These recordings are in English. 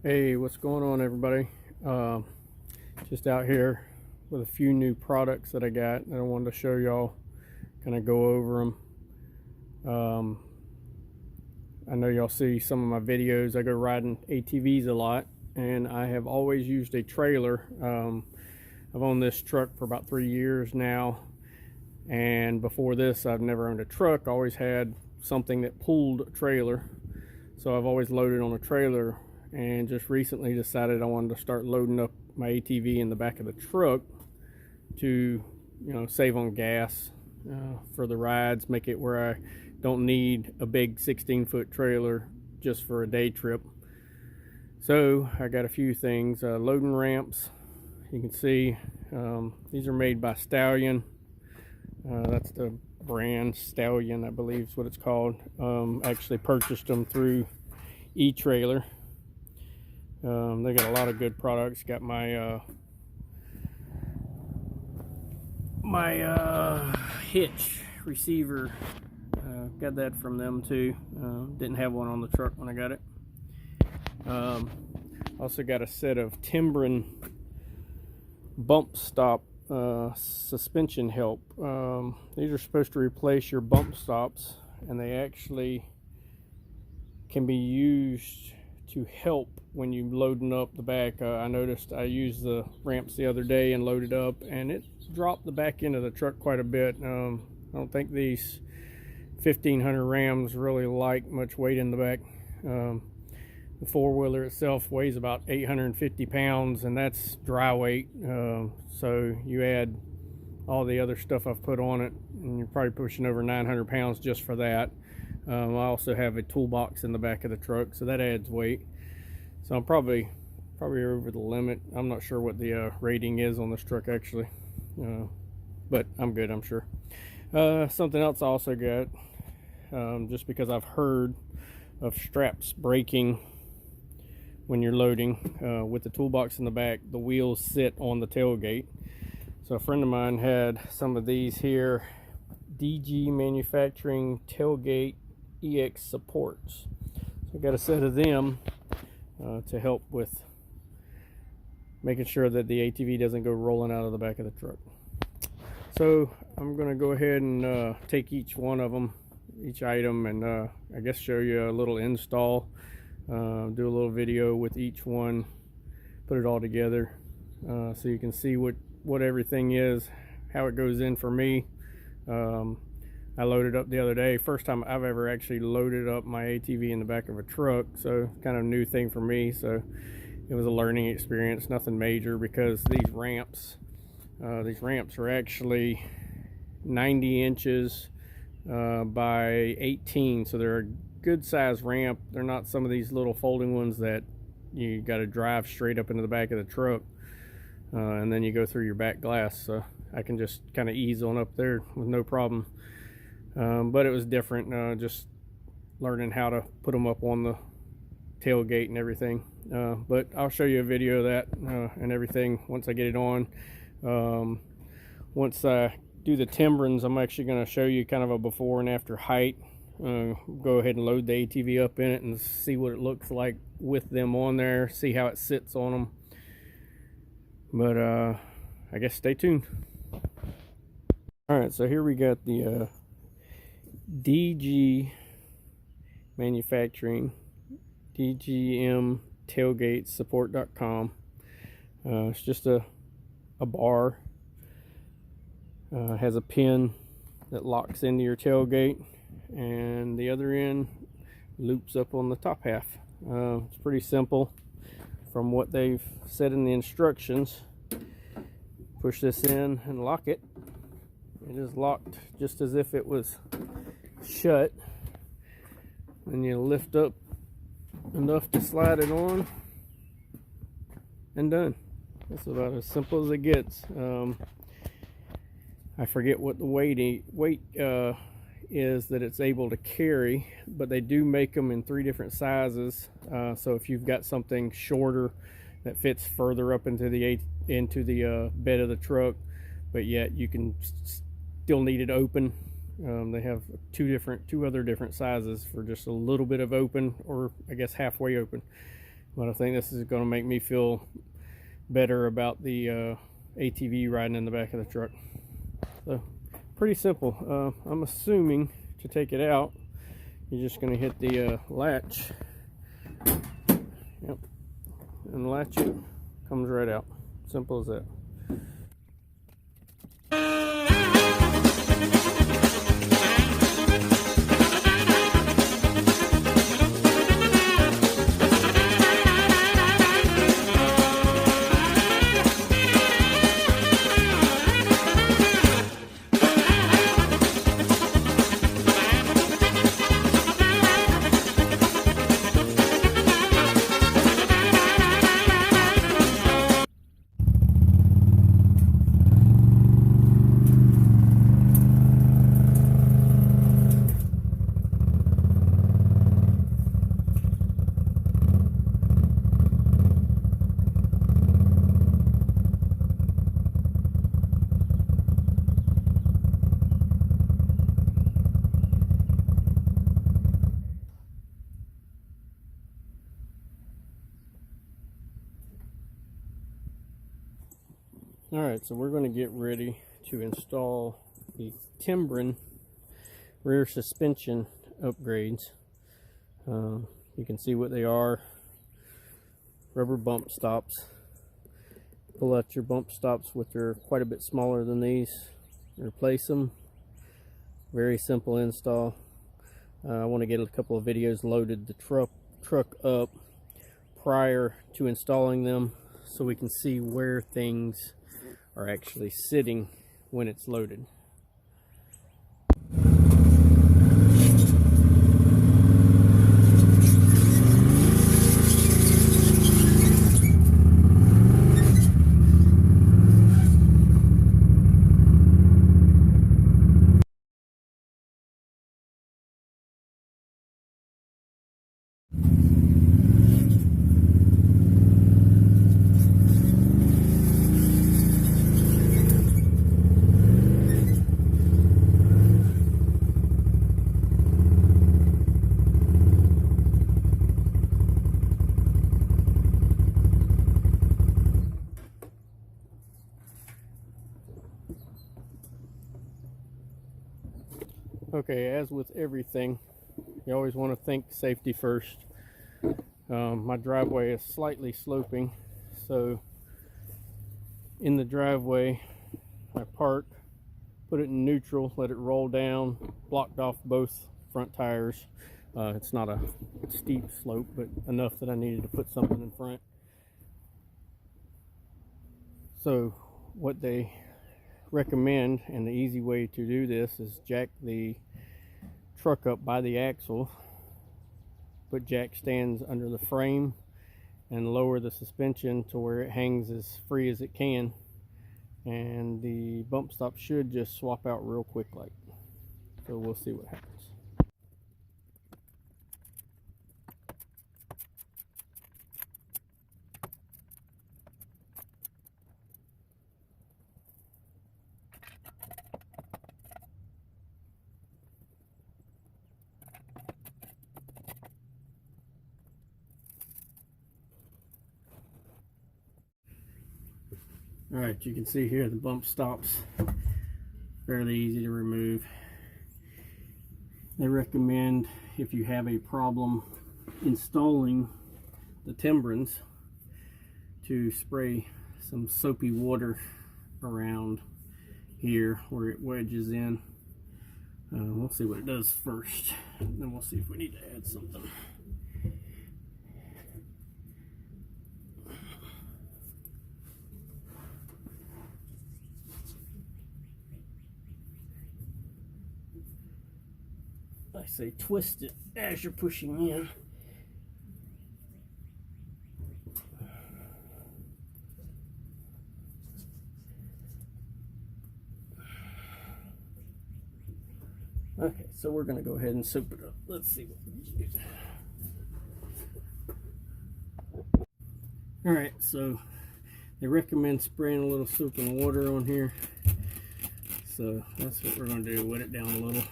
Hey, what's going on, everybody? Just out here with a few new products that I got that I wanted to show y'all, kind of go over them. I know y'all see some of my videos. I go riding ATVs a lot, and I have always used a trailer. I've owned this truck for about 3 years now, and before this I've never owned a truck. I always had something that pulled a trailer, so I've always loaded on a trailer, and just recently decided I wanted to start loading up my ATV in the back of the truck to, save on gas for the rides, make it where I don't need a big 16-foot trailer just for a day trip. So I got a few things. Loading ramps. You can see these are made by Stallion. That's the brand, Stallion, I believe is what it's called. Actually purchased them through e-trailer. They got a lot of good products. Got my hitch receiver, got that from them too. Didn't have one on the truck when I got it. Also got a set of Timbren bump stop suspension help. These are supposed to replace your bump stops, and they actually can be used to help when you loading up the back. I noticed I used the ramps the other day and loaded up, and it dropped the back end of the truck quite a bit. I don't think these 1500 Rams really like much weight in the back. The four-wheeler itself weighs about 850 pounds, and that's dry weight. So you add all the other stuff I've put on it, and you're probably pushing over 900 pounds just for that. I also have a toolbox in the back of the truck, so that adds weight. So I'm probably over the limit. I'm not sure what the rating is on this truck actually, but I'm good, I'm sure. Something else I also got, just because I've heard of straps breaking when you're loading. With the toolbox in the back, the wheels sit on the tailgate. So a friend of mine had some of these here, DG Manufacturing Tailgate EX supports. So I got a set of them to help with making sure that the ATV doesn't go rolling out of the back of the truck. So I'm going to go ahead and take each one of them, each item, and I guess show you a little install, do a little video with each one, put it all together, so you can see what everything is, how it goes in for me. I loaded up the other day, first time I've ever actually loaded up my ATV in the back of a truck, so kind of a new thing for me. So it was a learning experience, nothing major, because these ramps are actually 90 inches by 18, so they're a good size ramp. They're not some of these little folding ones that you got to drive straight up into the back of the truck, and then you go through your back glass. So I can just kind of ease on up there with no problem. But it was different, just learning how to put them up on the tailgate and everything. But I'll show you a video of that and everything once I get it on. Once I do the Timbrens, I'm actually going to show you kind of a before and after height. Go ahead and load the ATV up in it and see what it looks like with them on there, see how it sits on them. But I guess stay tuned. Alright, so here we got the DG Manufacturing DGM Tailgate Support.com. It's just a bar. Has a pin that locks into your tailgate, and the other end loops up on the top half. It's pretty simple from what they've said in the instructions. Push this in and lock it. It is locked just as if it was shut. Then you lift up enough to slide it on, and done. That's about as simple as it gets. I forget what the weight is that it's able to carry, but they do make them in 3 different sizes. So if you've got something shorter that fits further up into the bed of the truck, but yet you can still need it open, they have two other different sizes for just a little bit of open, or I guess halfway open. But I think this is going to make me feel better about the ATV riding in the back of the truck. So pretty simple. I'm assuming to take it out, you're just going to hit the latch. Yep, and latch it, comes right out. Simple as that. Alright, so we're going to get ready to install the Timbren rear suspension upgrades. You can see what they are. Rubber bump stops. Pull out your bump stops, which are quite a bit smaller than these. Replace them. Very simple install. I want to get a couple of videos loaded the truck up prior to installing them, so we can see where things are actually sitting when it's loaded. Okay, as with everything, you always want to think safety first. My driveway is slightly sloping, so in the driveway I park, put it in neutral, let it roll down, blocked off both front tires. It's not a steep slope, but enough that I needed to put something in front. So what they recommend, and the easy way to do this, is jack the truck up by the axle, put jack stands under the frame, and lower the suspension to where it hangs as free as it can, and the bump stop should just swap out real quick like. So we'll see what happens. Alright, you can see here the bump stops, fairly easy to remove. They recommend, if you have a problem installing the Timbrens, to spray some soapy water around here where it wedges in. We'll see what it does first, and then we'll see if we need to add something. I say twist it as you're pushing in. Okay, so we're going to go ahead and soup it up. Let's see what we can do. Alright, so they recommend spraying a little soap and water on here. So that's what we're going to do, wet it down a little.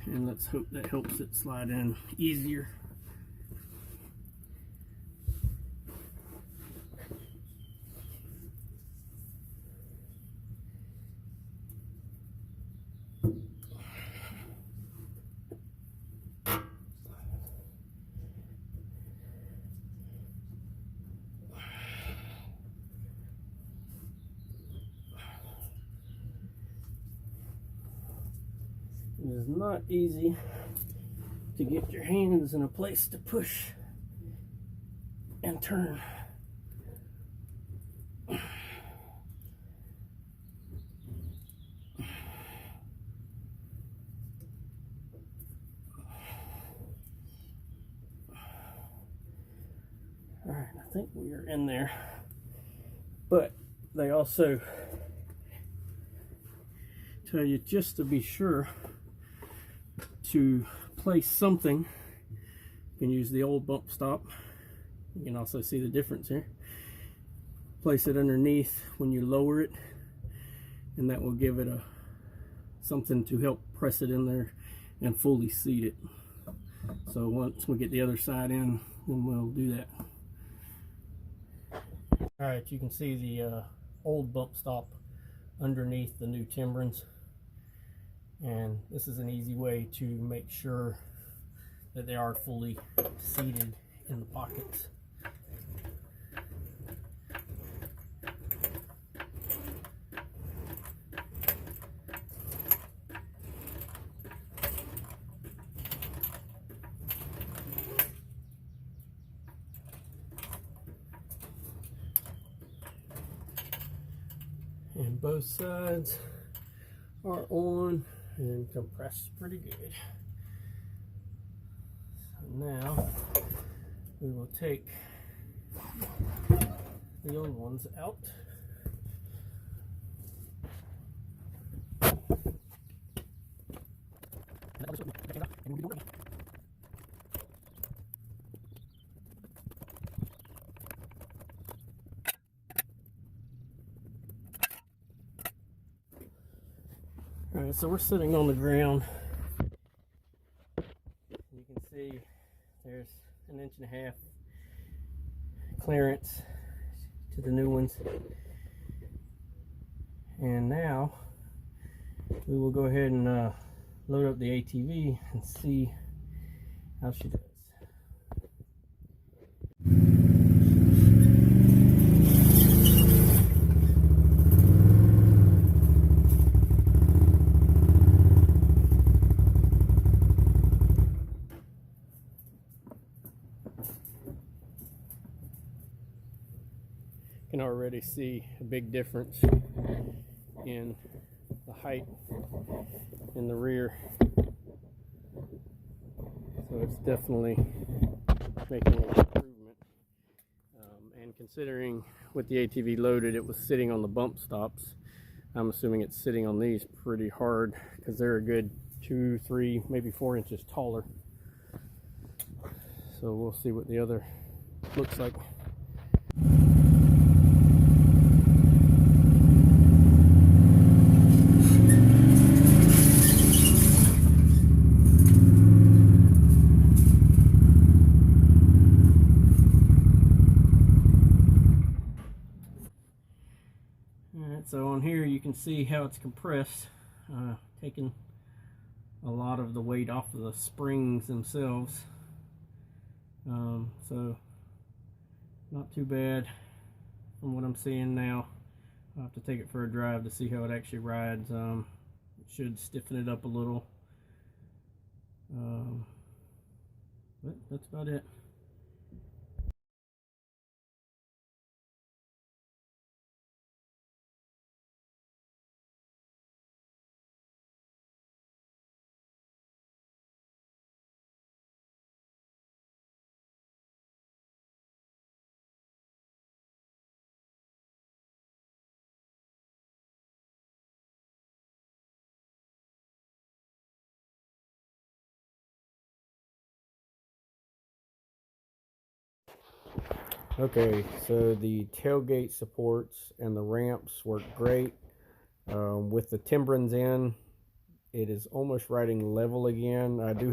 And let's hope that helps it slide in easier. is not easy to get your hands in a place to push and turn. Alright, I think we are in there. But they also tell you, just to be sure, to place something. You can use the old bump stop. You can also see the difference here. Place it underneath when you lower it, and that will give it something to help press it in there and fully seat it. So once we get the other side in, then we'll do that. Alright, you can see the old bump stop underneath the new Timbrens, and this is an easy way to make sure that they are fully seated in the pockets. And both sides are on and compressed pretty good. So now we will take the old ones out. Alright, so we're sitting on the ground. You can see there's 1.5 inch clearance to the new ones. And now we will go ahead and load up the ATV and see how she does. Can already see a big difference in the height in the rear, so it's definitely making an improvement. And considering with the ATV loaded, it was sitting on the bump stops, I'm assuming it's sitting on these pretty hard because they're a good 2, 3, maybe 4 inches taller. So we'll see what the other looks like. Alright, so on here you can see how it's compressed, taking a lot of the weight off of the springs themselves. So not too bad from what I'm seeing now. I'll have to take it for a drive to see how it actually rides. It should stiffen it up a little, but that's about it. Okay, so the tailgate supports and the ramps work great. With the Timbrens in, it is almost riding level again. I do have